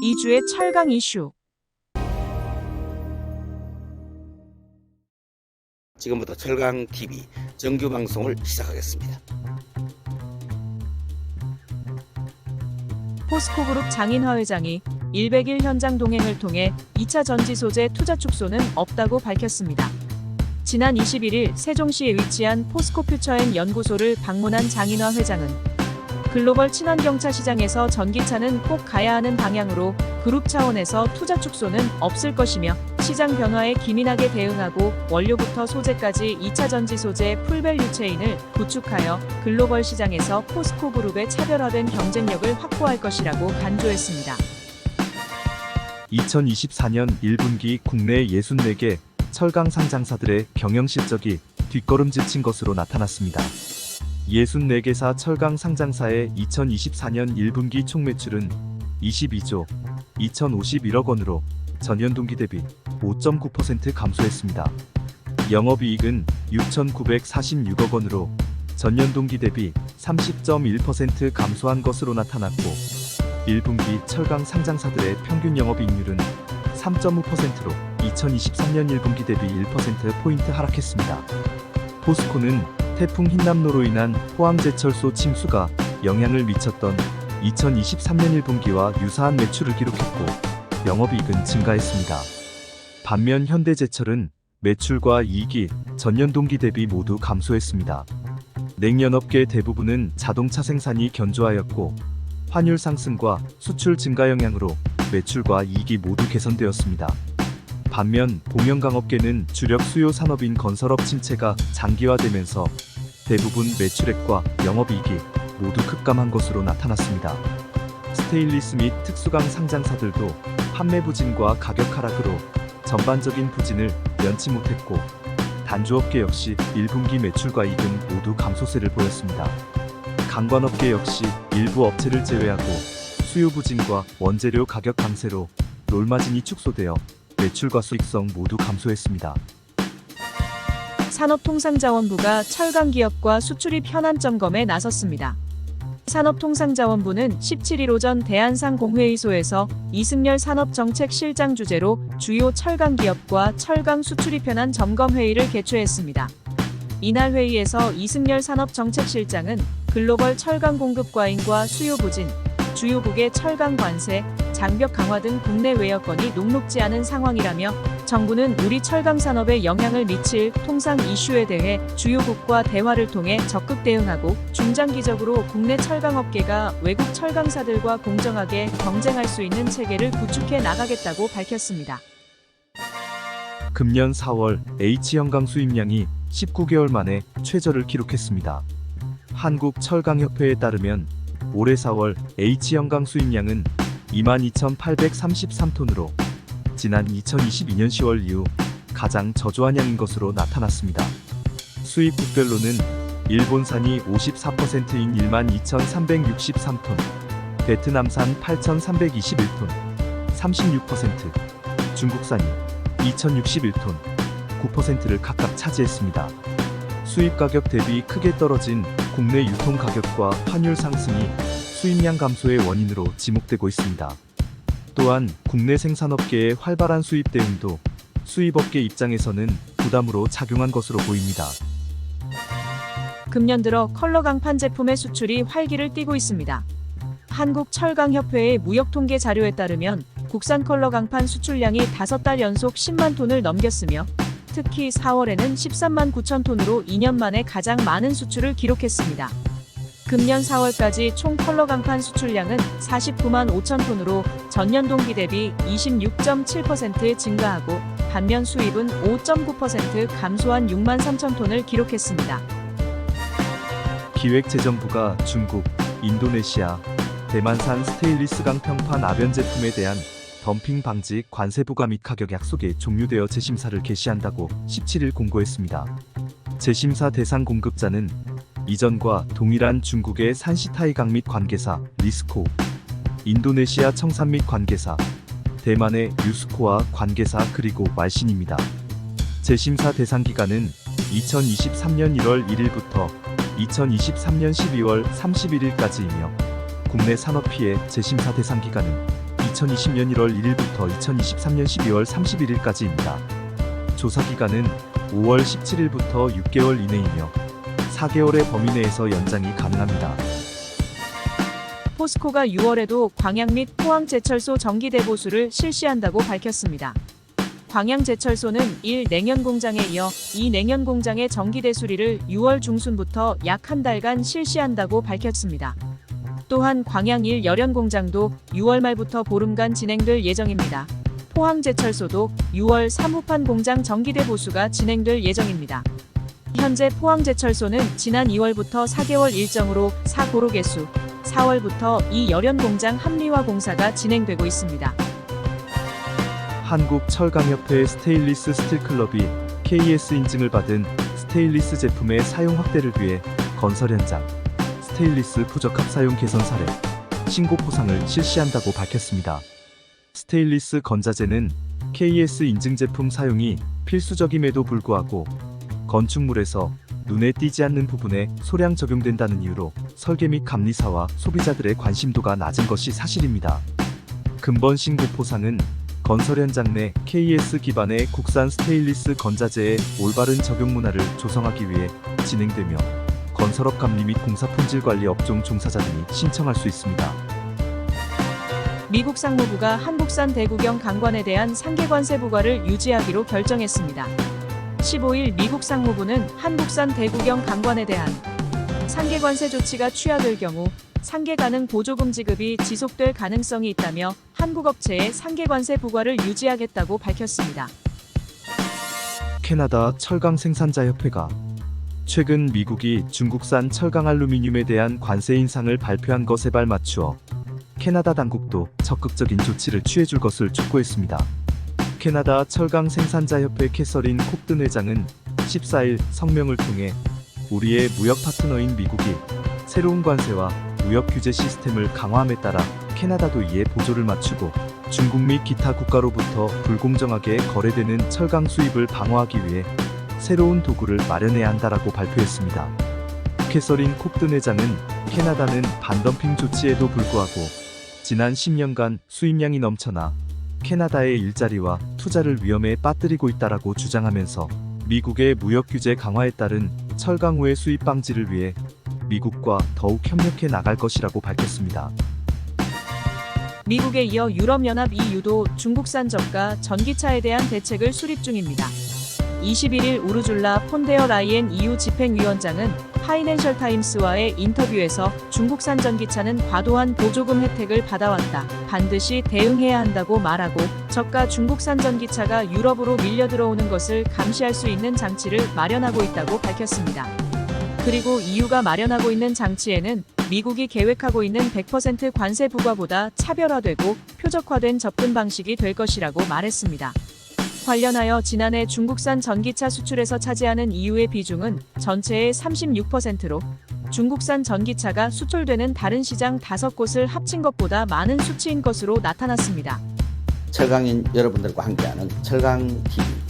2주의 철강 이슈. 지금부터 철강TV 정규 방송을 시작하겠습니다. 포스코그룹 장인화 회장이 101 현장 동행을 통해 2차 전지 소재 투자 축소는 없다고 밝혔습니다. 지난 21일 세종시에 위치한 포스코퓨처엔 연구소를 방문한 장인화 회장은 글로벌 친환경차 시장에서 전기차는 꼭 가야 하는 방향으로 그룹 차원에서 투자 축소는 없을 것이며 시장 변화에 기민하게 대응하고 원료부터 소재까지 2차 전지 소재 풀밸류 체인을 구축하여 글로벌 시장에서 포스코그룹의 차별화된 경쟁력을 확보할 것이라고 강조했습니다. 2024년 1분기 국내 64개 철강 상장사들의 경영 실적이 뒷걸음질 친 것으로 나타났습니다. 64개사 철강 상장사의 2024년 1분기 총 매출은 22조 2,051억 원으로 전년 동기 대비 5.9% 감소했습니다. 영업이익은 6,946억 원으로 전년 동기 대비 30.1% 감소한 것으로 나타났고 1분기 철강 상장사들의 평균 영업이익률은 3.5%로 2023년 1분기 대비 1%포인트 하락했습니다. 포스코는 태풍 흰남노로 인한 포항제철소 침수가 영향을 미쳤던 2023년 1분기와 유사한 매출을 기록했고 영업이익은 증가했습니다. 반면 현대제철은 매출과 이익이 전년 동기 대비 모두 감소했습니다. 냉연업계 대부분은 자동차 생산이 견조하였고 환율 상승과 수출 증가 영향으로 매출과 이익이 모두 개선되었습니다. 반면 복면가업계는 주력 수요 산업인 건설업 침체가 장기화되면서 대부분 매출액과 영업이익이 모두 급감한 것으로 나타났습니다. 스테인리스 및 특수강 상장사들도 판매 부진과 가격 하락으로 전반적인 부진을 면치 못했고 단조업계 역시 1분기 매출과 이익은 모두 감소세를 보였습니다. 강관업계 역시 일부 업체를 제외하고 수요 부진과 원재료 가격 강세로 롤마진이 축소되어 매출과 수익성 모두 감소했습니다. 산업통상자원부가 철강 기업과 수출입 현안 점검에 나섰습니다. 산업통상자원부는 17일 오전 대한상공회의소에서 이승열 산업정책실장 주재로 주요 철강 기업과 철강 수출입 현안 점검 회의를 개최했습니다. 이날 회의에서 이승열 산업정책실장은 글로벌 철강 공급 과잉과 수요 부진, 주요국의 철강 관세, 장벽 강화 등 국내 여건이 녹록지 않은 상황이라며 정부는 우리 철강 산업에 영향을 미칠 통상 이슈에 대해 주요국과 대화를 통해 적극 대응하고 중장기적으로 국내 철강업계가 외국 철강사들과 공정하게 경쟁할 수 있는 체계를 구축해 나가겠다고 밝혔습니다. 금년 4월 H형강 수입량이 19개월 만에 최저를 기록했습니다. 한국철강협회에 따르면 올해 4월 H형강 수입량은 22,833톤으로 지난 2022년 10월 이후 가장 저조한 양인 것으로 나타났습니다. 수입국별로는 일본산이 54%인 12,363톤, 베트남산 8,321톤, 36%, 중국산이 2,061톤, 9%를 각각 차지했습니다. 수입 가격 대비 크게 떨어진 국내 유통 가격과 환율 상승이 수입량 감소의 원인으로 지목되고 있습니다. 또한 국내 생산업계의 활발한 수입 대응도 수입업계 입장에서는 부담으로 작용한 것으로 보입니다. 금년 들어 컬러 강판 제품의 수출이 활기를 띠고 있습니다. 한국철강협회의 무역통계 자료에 따르면 국산 컬러 강판 수출량이 5달 연속 10만 톤을 넘겼으며 특히 4월에는 13만 9천 톤으로 2년 만에 가장 많은 수출을 기록했습니다. 금년 4월까지 총 컬러 강판 수출량은 49만 5천 톤으로 전년 동기 대비 26.7% 증가하고 반면 수입은 5.9% 감소한 6만 3천 톤을 기록했습니다. 기획재정부가 중국, 인도네시아, 대만산 스테인리스강 평판 아변 제품에 대한 덤핑 방지 관세 부과 및 가격 약속이 종료되어 재심사를 개시한다고 17일 공고했습니다. 재심사 대상 공급자는 이전과 동일한 중국의 산시타이강 및 관계사 리스코, 인도네시아 청산 및 관계사, 대만의 유스코와 관계사 그리고 말신입니다. 재심사 대상 기간은 2023년 1월 1일부터 2023년 12월 31일까지이며 국내 산업 피해 재심사 대상 기간은 2020년 1월 1일부터 2023년 12월 31일까지입니다. 조사 기간은 5월 17일부터 6개월 이내이며 4개월의 범위 내에서 연장이 가능합니다. 포스코가 6월에도 광양 및 포항제철소 정기대보수를 실시한다고 밝혔습니다. 광양제철소는 1 냉연 공장에 이어 2 냉연 공장의 정기대수리를 6월 중순부터 약 한 달간 실시한다고 밝혔습니다. 또한 광양 1 열연 공장도 6월 말부터 보름간 진행될 예정입니다. 포항제철소도 6월 3후판 공장 정기대보수가 진행될 예정입니다. 현재 포항제철소는 지난 2월부터 4개월 일정으로 4고로 개수, 4월부터 2 열연 공장 합리화 공사가 진행되고 있습니다. 한국철강협회 스테인리스 스틸클럽이 KS 인증을 받은 스테인리스 제품의 사용 확대를 위해 건설 현장 스테인리스 부적합 사용 개선 사례 신고 포상을 실시한다고 밝혔습니다. 스테인리스 건자재는 KS 인증 제품 사용이 필수적임에도 불구하고 건축물에서 눈에 띄지 않는 부분에 소량 적용된다는 이유로 설계 및 감리사와 소비자들의 관심도가 낮은 것이 사실입니다. 근본 신고 포상은 건설 현장 내 KS 기반의 국산 스테인리스 건자재의 올바른 적용 문화를 조성하기 위해 진행되며 건설업 감리 및 공사 품질 관리 업종 종사자 등이 신청할 수 있습니다. 미국 상무부가 한국산 대구경 강관에 대한 상계 관세 부과를 유지하기로 결정했습니다. 15일 미국 상무부는 한국산 대구경 강관에 대한 상계 관세 조치가 취하될 경우 상계 가능 보조금 지급이 지속될 가능성이 있다며 한국 업체의 상계 관세 부과를 유지하겠다고 밝혔습니다. 캐나다 철강 생산자 협회가 최근 미국이 중국산 철강 알루미늄에 대한 관세 인상을 발표한 것에 발맞추어 캐나다 당국도 적극적인 조치를 취해줄 것을 촉구했습니다. 캐나다 철강 생산자 협회 캐서린 콥든 회장은 14일 성명을 통해 우리의 무역 파트너인 미국이 새로운 관세와 무역 규제 시스템을 강화함에 따라 캐나다도 이에 보조를 맞추고 중국 및 기타 국가로부터 불공정하게 거래되는 철강 수입을 방어하기 위해 새로운 도구를 마련해야 한다라고 발표했습니다. 캐서린 콥든 회장은 캐나다는 반덤핑 조치에도 불구하고 지난 10년간 수입량이 넘쳐나 캐나다의 일자리와 투자를 위험에 빠뜨리고 있다라고 주장하면서 미국의 무역 규제 강화에 따른 철강우의 수입 방지를 위해 미국과 더욱 협력해 나갈 것이라고 밝혔습니다. 미국에 이어 유럽연합 EU도 중국산 저가 전기차에 대한 대책을 수립 중입니다. 21일 우르줄라 폰데어 라이엔 EU 집행위원장은 파이낸셜 타임스와의 인터뷰에서 중국산 전기차는 과도한 보조금 혜택을 받아왔다. 반드시 대응해야 한다고 말하고 저가 중국산 전기차가 유럽으로 밀려 들어오는 것을 감시할 수 있는 장치를 마련하고 있다고 밝혔습니다. 그리고 EU가 마련하고 있는 장치에는 미국이 계획하고 있는 100% 관세 부과보다 차별화되고 표적화된 접근 방식이 될 것이라고 말했습니다. 관련하여 지난해 중국산 전기차 수출에서 차지하는 EU의 비중은 전체의 36%로 중국산 전기차가 수출되는 다른 시장 5곳을 합친 것보다 많은 수치인 것으로 나타났습니다. 철강인 여러분들과 함께하는 철강TV